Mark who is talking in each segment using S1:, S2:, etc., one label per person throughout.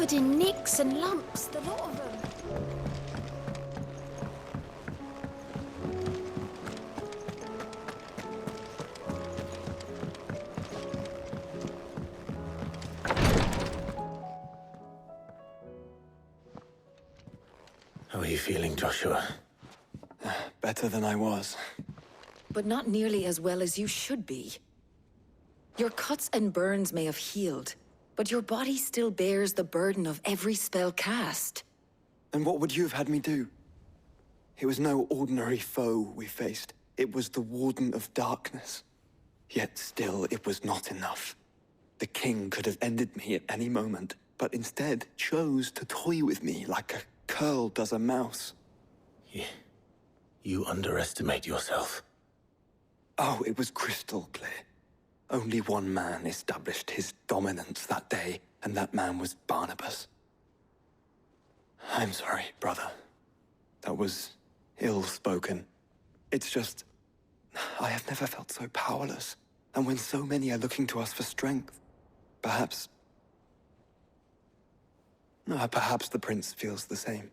S1: covered in nicks and lumps, the lot of them.
S2: How are you feeling, Joshua?
S3: Better than I was.
S4: But not nearly as well as you should be. Your cuts and burns may have healed, but your body still bears the burden of every spell cast.
S3: And what would you have had me do? It was no ordinary foe we faced. It was the Warden of Darkness. Yet still, it was not enough. The king could have ended me at any moment, but instead chose to toy with me like a curl does a mouse.
S2: You underestimate yourself.
S3: Oh, it was crystal clear. Only one man established his dominance that day, and that man was Barnabas. I'm sorry, brother. That was ill-spoken. It's just, I have never felt so powerless. And when so many are looking to us for strength, perhaps the prince feels the same.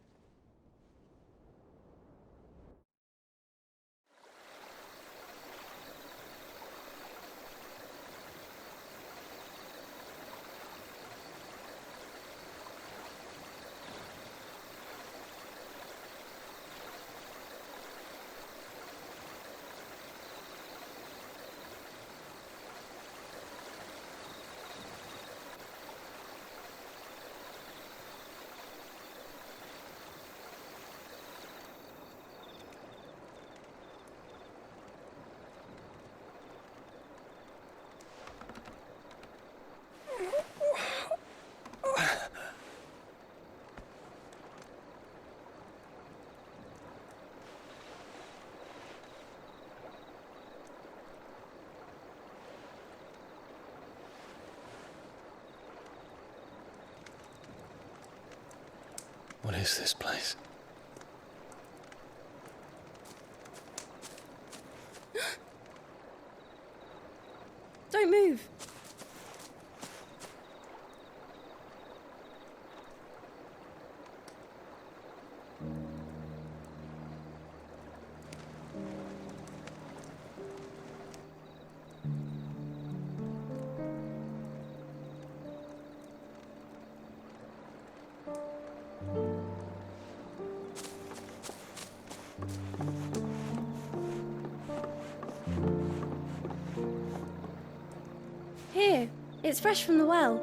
S2: What is this place?
S1: Don't move. Here, it's fresh from the well.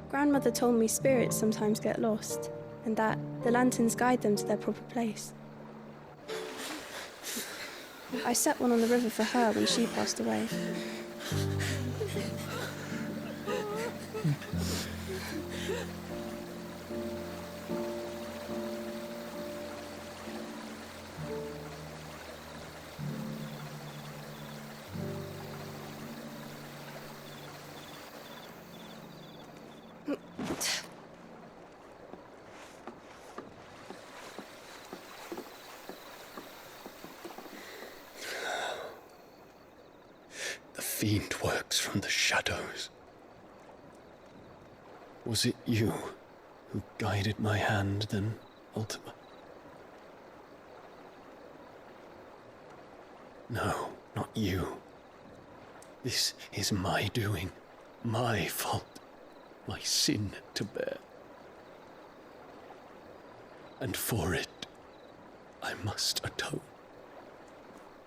S1: Grandmother told me spirits sometimes get lost, and that the lanterns guide them to their proper place. I set one on the river for her when she passed away.
S2: The fiend works from the shadows. Was it you who guided my hand then, Ultima? No, not you. This is my doing, my fault, my sin to bear. And for it, I must atone.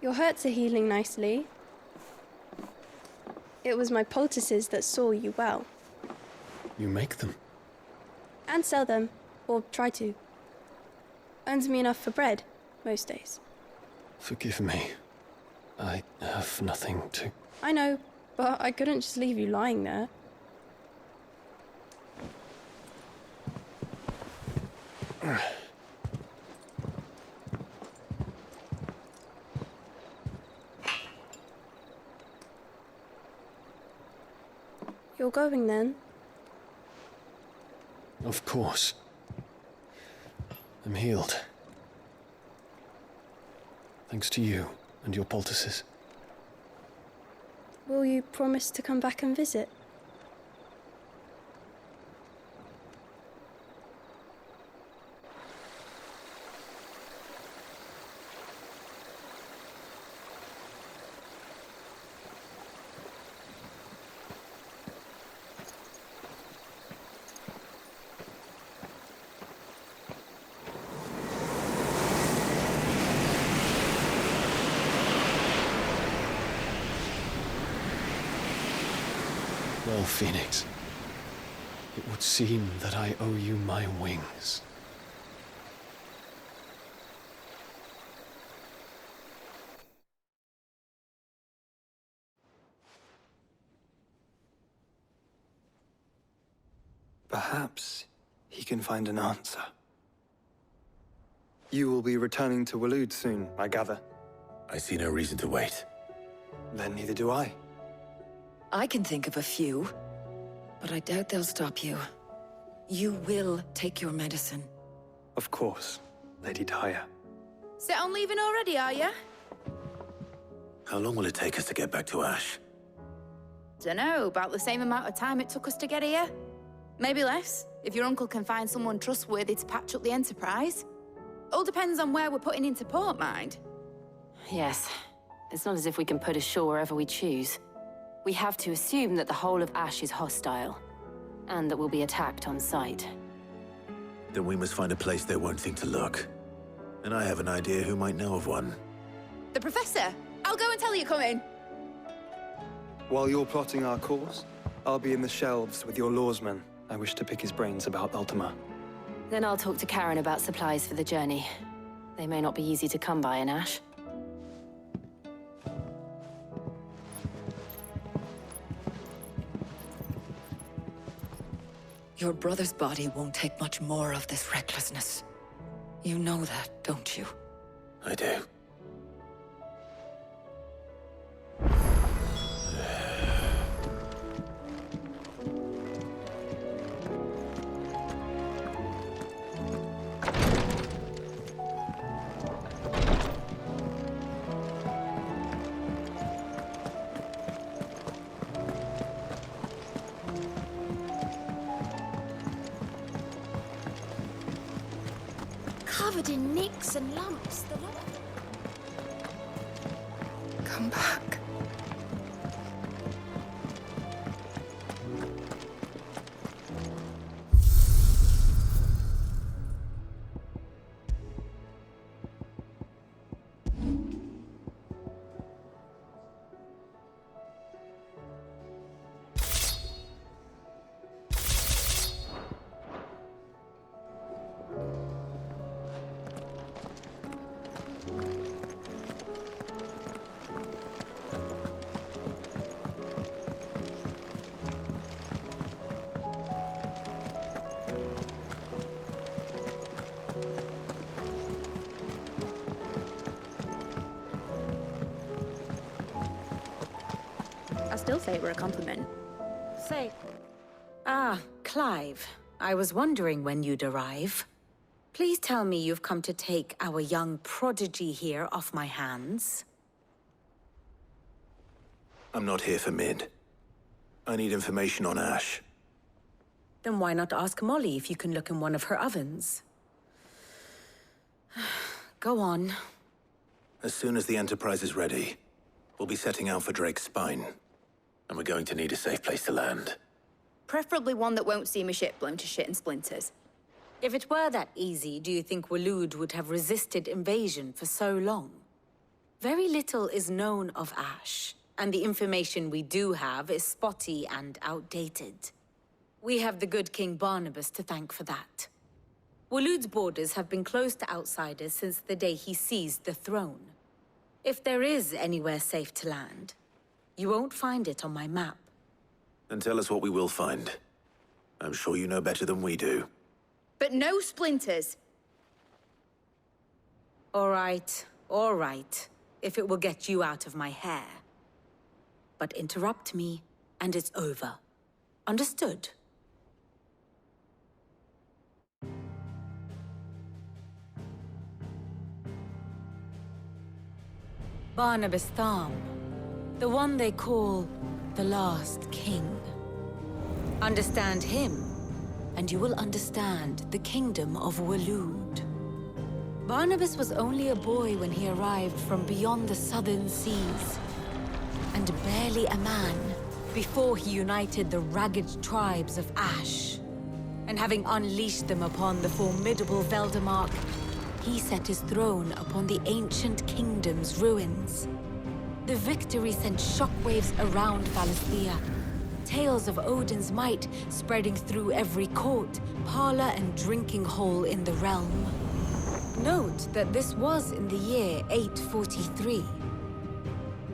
S1: Your hurts are healing nicely. It was my poultices that saw you well.
S2: You make them?
S1: And sell them, or try to. Earns me enough for bread, most days.
S2: Forgive me. I have nothing to...
S1: I know, but I couldn't just leave you lying there. You're going then?
S2: Of course. I'm healed. Thanks to you and your poultices.
S1: Will you promise to come back and visit?
S2: Well, Phoenix, it would seem that I owe you my wings.
S3: Perhaps he can find an answer. You will be returning to Waloed soon, I gather.
S5: I see no reason to wait.
S3: Then neither do I.
S4: I can think of a few, but I doubt they'll stop you. You will take your medicine.
S3: Of course, Lady Daya.
S6: Set on leaving already, are you?
S5: How long will it take us to get back to Ash?
S6: Dunno, about the same amount of time it took us to get here. Maybe less, if your uncle can find someone trustworthy to patch up the Enterprise. All depends on where we're putting into port, mind.
S7: Yes. It's not as if we can put ashore wherever we choose. We have to assume that the whole of Ash is hostile, and that we'll be attacked on sight.
S5: Then we must find a place they won't think to look. And I have an idea who might know of one.
S6: The Professor! I'll go and tell you coming!
S3: While you're plotting our course, I'll be in the shelves with your lawsman. I wish to pick his brains about Ultima.
S7: Then I'll talk to Karen about supplies for the journey. They may not be easy to come by in Ash.
S4: Your brother's body won't take much more of this recklessness. You know that, don't you?
S5: I do.
S6: Covered in nicks and lumps, the lot.
S4: Come back.
S6: I still say it were a compliment.
S8: Say. Ah, Clive. I was wondering when you'd arrive. Please tell me you've come to take our young prodigy here off my hands.
S5: I'm not here for Mid. I need information on Ash.
S8: Then why not ask Molly if you can look in one of her ovens? Go on.
S5: As soon as the Enterprise is ready, we'll be setting out for Drake's Spine. And we're going to need a safe place to land.
S6: Preferably one that won't see my ship blown to shit and splinters.
S8: If it were that easy, do you think Waloed would have resisted invasion for so long? Very little is known of Ash, and the information we do have is spotty and outdated. We have the good King Barnabas to thank for that. Waloed's borders have been closed to outsiders since the day he seized the throne. If there is anywhere safe to land, you won't find it on my map.
S5: Then tell us what we will find. I'm sure you know better than we do.
S6: But no splinters.
S8: All right. If it will get you out of my hair. But interrupt me, and it's over. Understood? Barnabas Tharm, the one they call the Last King. Understand him, and you will understand the kingdom of Waloed. Barnabas was only a boy when he arrived from beyond the southern seas, and barely a man before he united the ragged tribes of Ash. And having unleashed them upon the formidable Veldemark, he set his throne upon the ancient kingdom's ruins. The victory sent shockwaves around Valisthea, tales of Odin's might spreading through every court, parlor, and drinking hole in the realm. Note that this was in the year 843,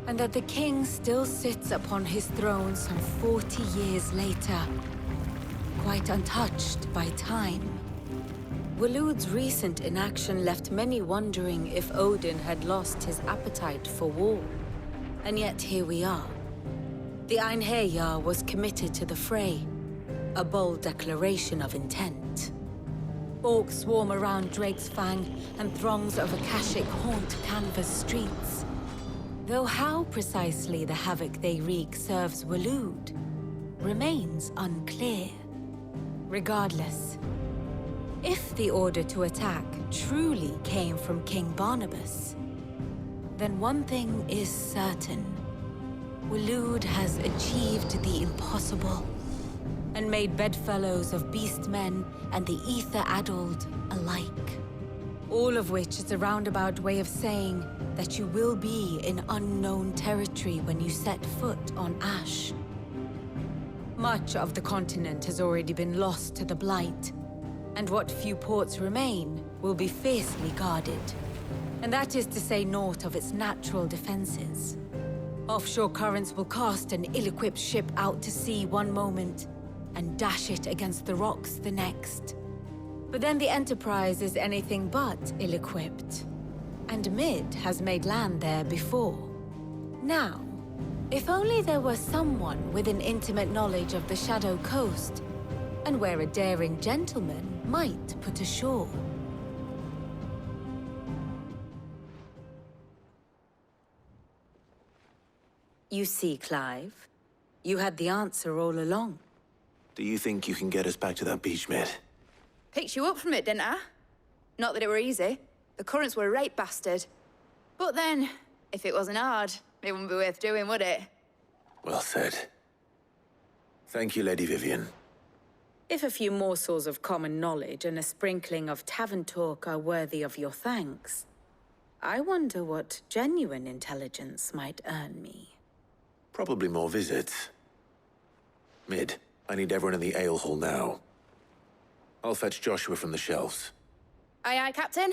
S8: and that the king still sits upon his throne some 40 years later, quite untouched by time. Waloed's recent inaction left many wondering if Odin had lost his appetite for war. And yet here we are. The Einherjar was committed to the fray, a bold declaration of intent. Orcs swarm around Drake's Fang, and throngs of Akashic haunt Canva's streets. Though how precisely the havoc they wreak serves Waloed remains unclear. Regardless, if the order to attack truly came from King Barnabas, then one thing is certain. Waloed has achieved the impossible, and made bedfellows of beastmen and the ether-addled alike. All of which is a roundabout way of saying that you will be in unknown territory when you set foot on Ash. Much of the continent has already been lost to the Blight, and what few ports remain will be fiercely guarded. And that is to say naught of its natural defenses. Offshore currents will cast an ill-equipped ship out to sea one moment, and dash it against the rocks the next. But then the Enterprise is anything but ill-equipped. And Mid has made land there before. Now, if only there were someone with an intimate knowledge of the Shadow Coast, and where a daring gentleman might put ashore. You see, Clive, you had the answer all along.
S5: Do you think you can get us back to that beach, Mid?
S6: Picked you up from it, didn't I? Not that it were easy. The currents were a right bastard. But then, if it wasn't hard, it wouldn't be worth doing, would it?
S5: Well said. Thank you, Lady Vivian.
S8: If a few morsels of common knowledge and a sprinkling of tavern talk are worthy of your thanks, I wonder what genuine intelligence might earn me.
S5: Probably more visits. Mid, I need everyone in the ale hall now. I'll fetch Joshua from the shelves.
S6: Aye, aye, Captain.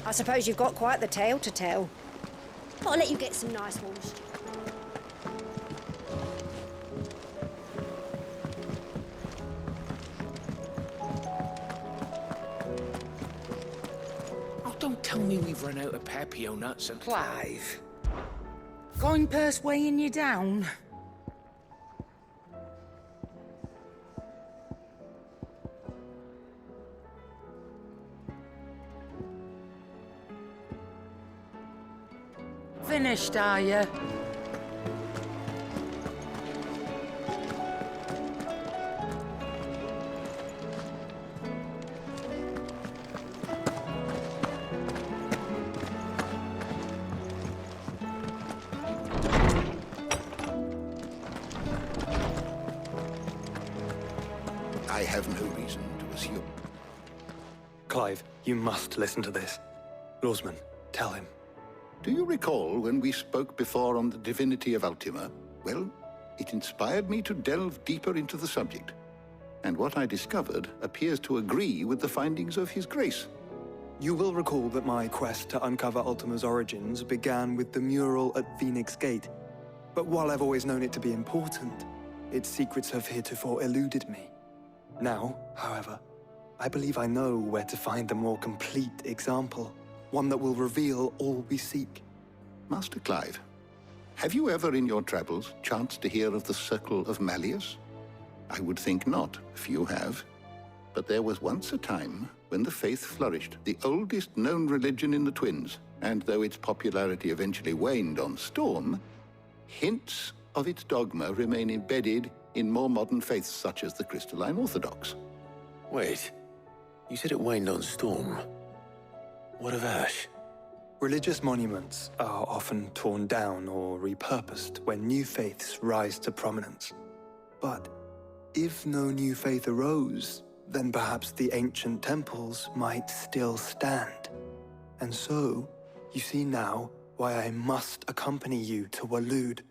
S9: I suppose you've got quite the tale to tell. But I'll let you get some nice ones.
S10: Oh, don't tell me we've run out of Papio nuts and... Clive. Going purse weighing you down? Finished, are you?
S11: I have no reason to assume.
S3: Clive, you must listen to this. Lawsman, tell him.
S11: Do you recall when we spoke before on the divinity of Ultima? Well, it inspired me to delve deeper into the subject. And what I discovered appears to agree with the findings of His Grace.
S3: You will recall that my quest to uncover Ultima's origins began with the mural at Phoenix Gate. But while I've always known it to be important, its secrets have heretofore eluded me. Now, however, I believe I know where to find the more complete example. One that will reveal all we seek.
S11: Master Clive, have you ever in your travels chanced to hear of the Circle of Malleus? I would think not, few have. But there was once a time when the faith flourished, the oldest known religion in the Twins, and though its popularity eventually waned on Storm, hints of its dogma remain embedded in more modern faiths such as the Crystalline Orthodox.
S5: Wait, you said it waned on Storm. What of Ash?
S3: Religious monuments are often torn down or repurposed when new faiths rise to prominence. But if no new faith arose, then perhaps the ancient temples might still stand. And so, you see now why I must accompany you to Waloed.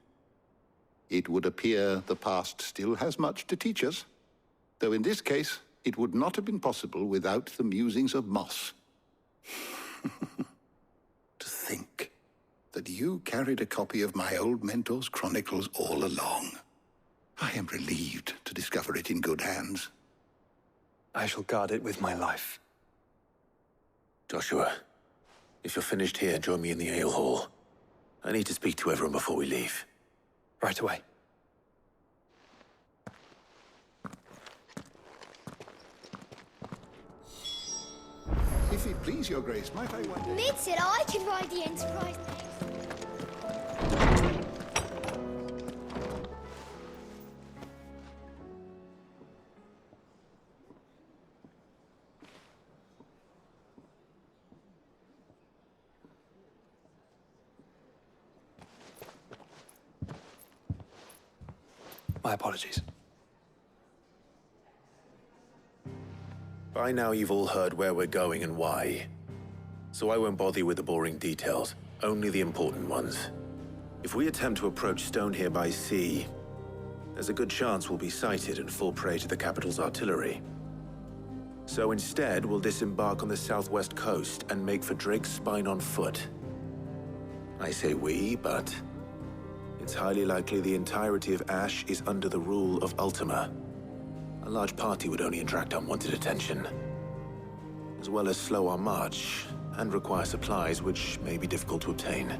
S11: It would appear the past still has much to teach us, though in this case, it would not have been possible without the musings of Moss. To think that you carried a copy of my old mentor's chronicles all along. I am relieved to discover it in good hands.
S3: I shall guard it with my life.
S5: Joshua, if you're finished here, join me in the ale hall. I need to speak to everyone before we leave.
S3: Right away.
S11: If it please your grace, might I one day...
S12: Mid said I can ride the Enterprise
S3: My apologies.
S5: By now you've all heard where we're going and why. So I won't bother you with the boring details, only the important ones. If we attempt to approach Stone here by sea, there's a good chance we'll be sighted and fall prey to the capital's artillery. So instead, we'll disembark on the southwest coast and make for Drake's Spine on foot. I say we, but it's highly likely the entirety of Ash is under the rule of Ultima. A large party would only attract unwanted attention, as well as slow our march and require supplies which may be difficult to obtain.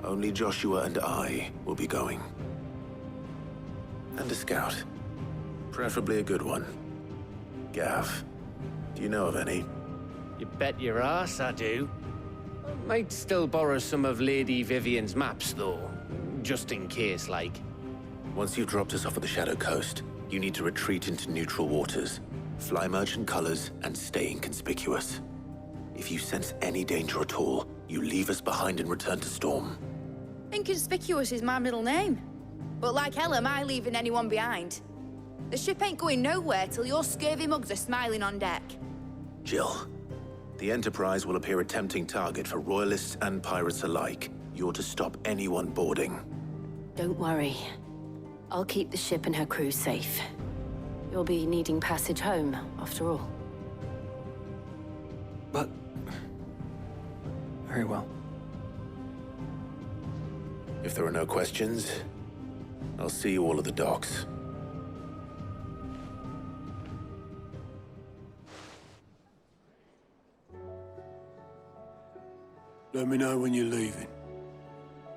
S5: Only Joshua and I will be going. And a scout. Preferably a good one. Gav, do you know of any?
S2: You bet your ass I do. Might still borrow some of Lady Vivian's maps, though. Just in case, like.
S5: Once you've dropped us off at the Shadow Coast, you need to retreat into neutral waters, fly merchant colors, and stay inconspicuous. If you sense any danger at all, you leave us behind and return to Storm.
S6: Inconspicuous is my middle name. But like hell am I leaving anyone behind. The ship ain't going nowhere till your scurvy mugs are smiling on deck.
S5: Jill, the Enterprise will appear a tempting target for royalists and pirates alike. You're to stop anyone boarding.
S7: Don't worry. I'll keep the ship and her crew safe. You'll be needing passage home, after all.
S3: But... very well.
S5: If there are no questions, I'll see you all at the docks.
S13: Let me know when you're leaving.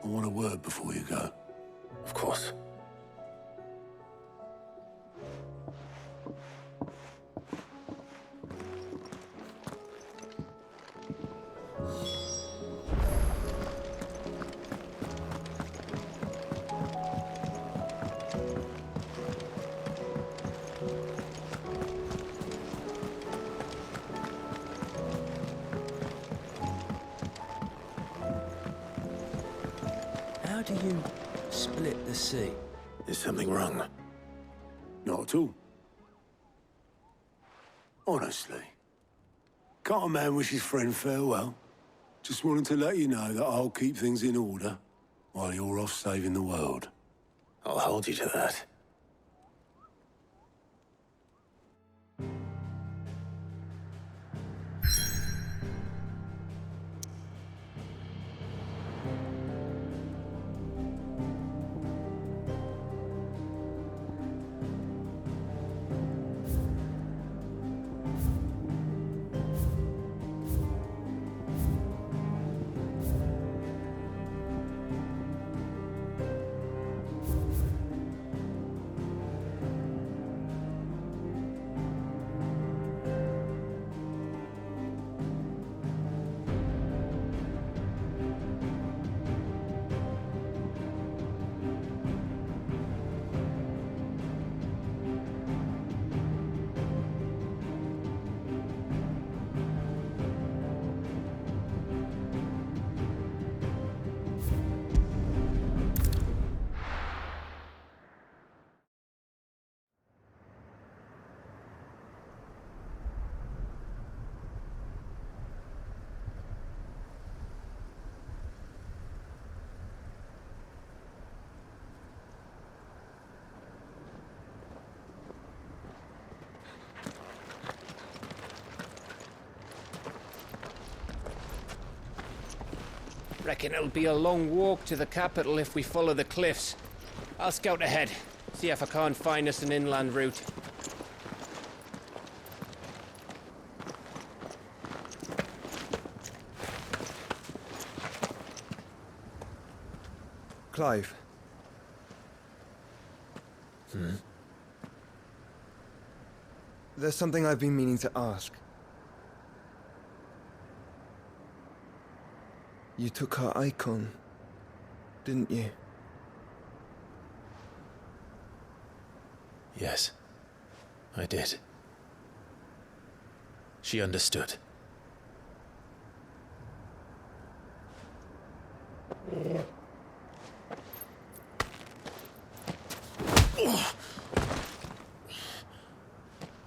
S13: I want a word before you go.
S5: Of course.
S14: How do you split the sea?
S5: Is something wrong?
S13: Not at all. Honestly. Can't a man wish his friend farewell? Just wanted to let you know that I'll keep things in order while you're off saving the world.
S5: I'll hold you to that.
S2: Reckon it'll be a long walk to the capital if we follow the cliffs. I'll scout ahead, see if I can't find us an inland route.
S15: Clive. There's something I've been meaning to ask. You took her icon, didn't you?
S5: Yes, I did. She understood.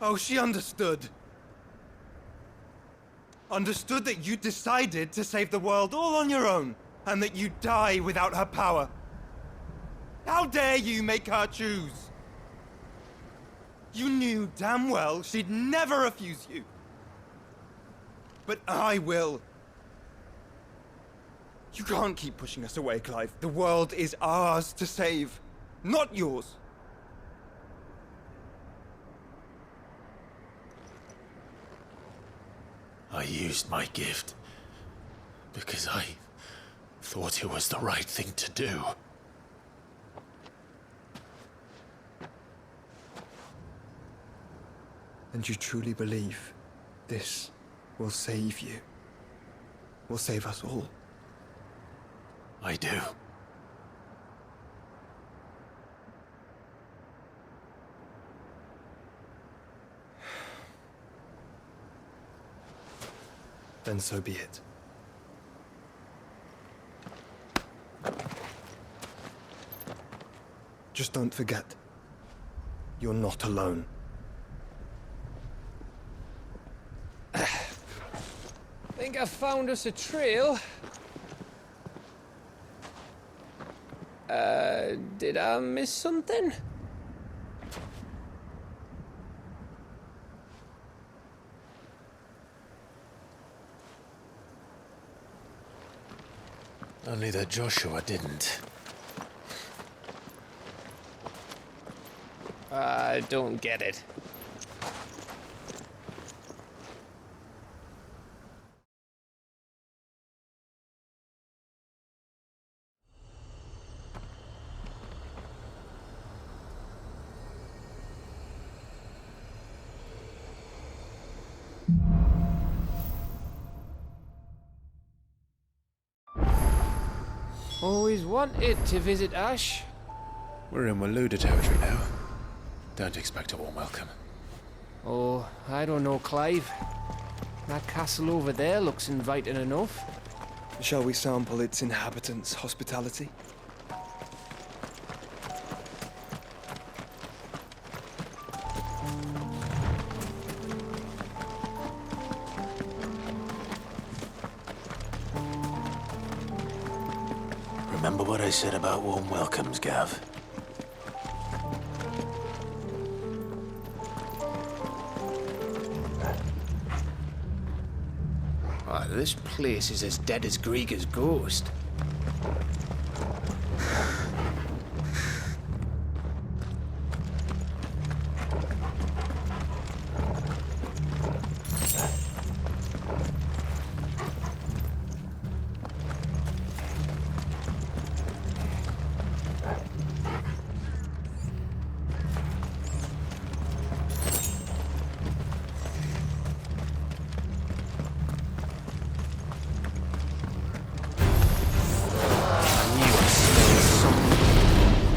S15: Oh, she understood. Understood that you decided to save the world all on your own, and that you'd die without her power. How dare you make her choose? You knew damn well she'd never refuse you. But I will. You can't keep pushing us away, Clive. The world is ours to save, not yours.
S5: I used my gift because I thought it was the right thing to do.
S15: And you truly believe this will save you? Will save us all?
S5: I do.
S15: Then so be it. Just don't forget, you're not alone.
S2: Think I found us a trail. Did I miss something?
S5: Only that Joshua didn't.
S2: I don't get it. Always wanted to visit Ash.
S5: We're in Waluda territory now. Don't expect a warm welcome.
S2: Oh, I don't know, Clive. That castle over there looks inviting enough.
S15: Shall we sample its inhabitants' hospitality?
S5: Remember what I said about warm welcomes, Gav?
S2: Oh, this place is as dead as Grieger's ghost.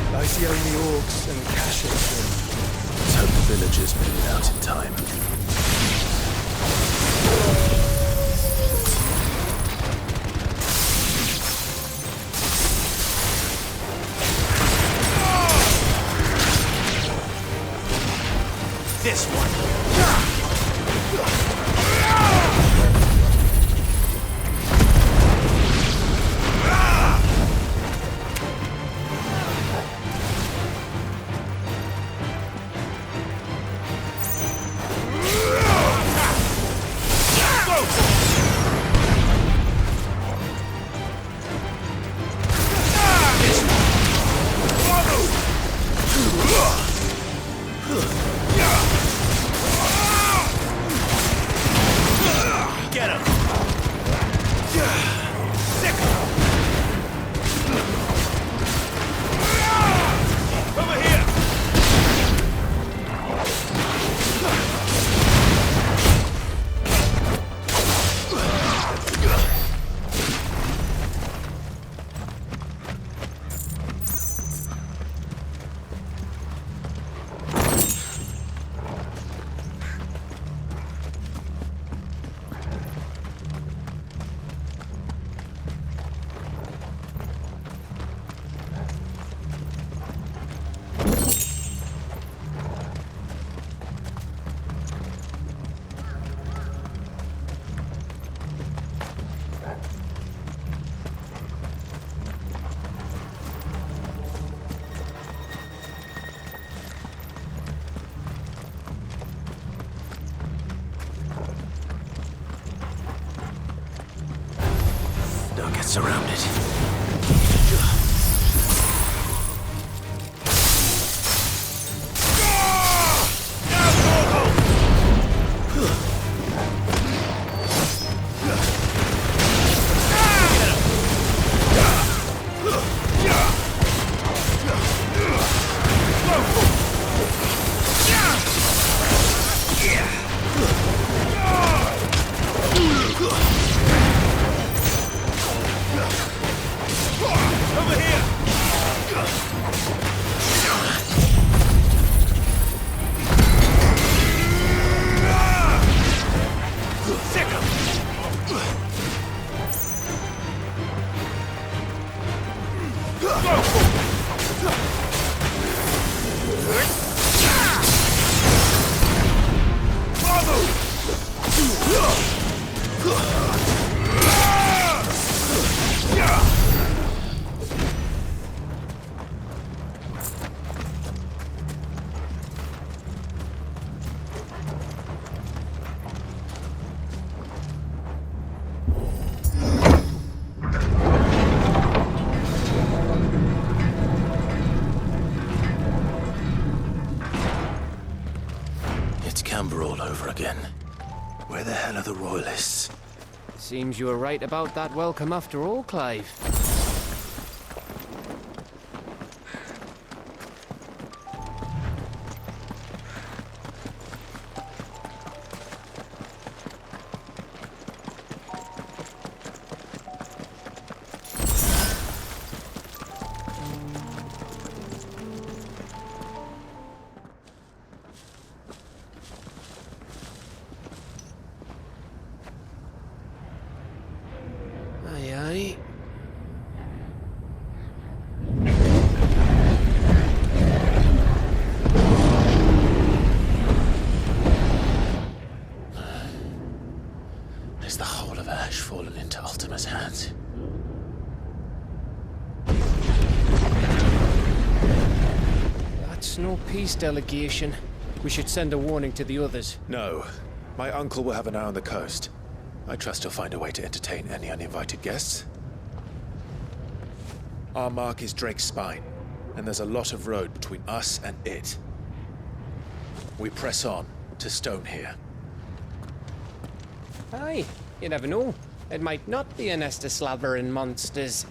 S16: I see only orcs and caches.
S5: Let's hope the villagers made it out in time.
S2: This one. Get him! Sick! Over here!
S5: Don't get surrounded.
S2: Over here! Sick 'em!
S5: It's Camber all over again. Where the hell are the royalists?
S2: Seems you were right about that welcome after all, Clive. Aye, aye.
S5: Is the whole of Ash fallen into Ultima's hands?
S2: guess no peace delegation. We should send a warning to the others.
S5: No. My uncle will have an eye on the coast. I trust he'll find a way to entertain any uninvited guests. Our mark is Drake's Spine, and there's a lot of road between us and it. We press on to Stone here.
S2: Aye, you never know. It might not be a nest of slavering monsters.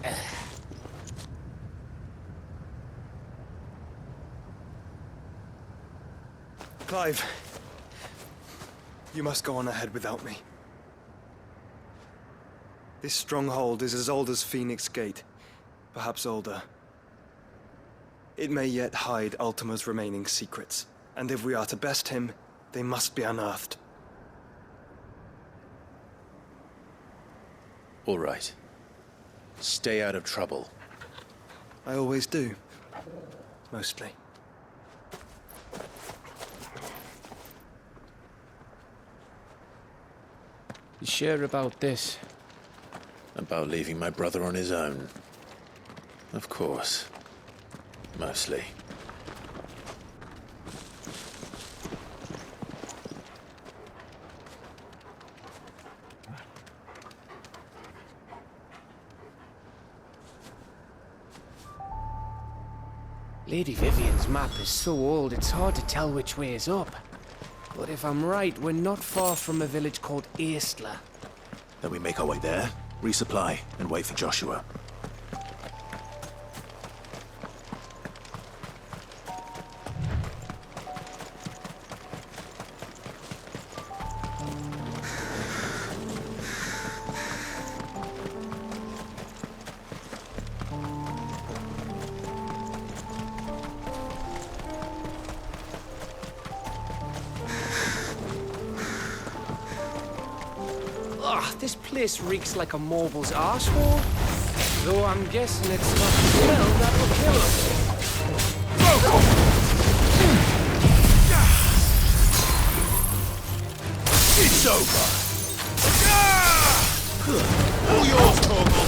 S16: Clive, you must go on ahead without me. This stronghold is as old as Phoenix Gate, perhaps older. It may yet hide Ultima's remaining secrets, and if we are to best him, they must be unearthed.
S5: All right. Stay out of trouble.
S16: I always do. Mostly.
S2: You sure about this?
S5: About leaving my brother on his own. Of course. Mostly.
S2: Lady Vivian's map is so old it's hard to tell which way is up. But if I'm right, we're not far from a village called Aistla.
S5: Then we make our way there, resupply, and wait for Joshua.
S2: This place reeks like a mobile's arsehole. Though I'm guessing it's not the smell that will kill us.
S5: It's over!
S15: All yours, Torgal!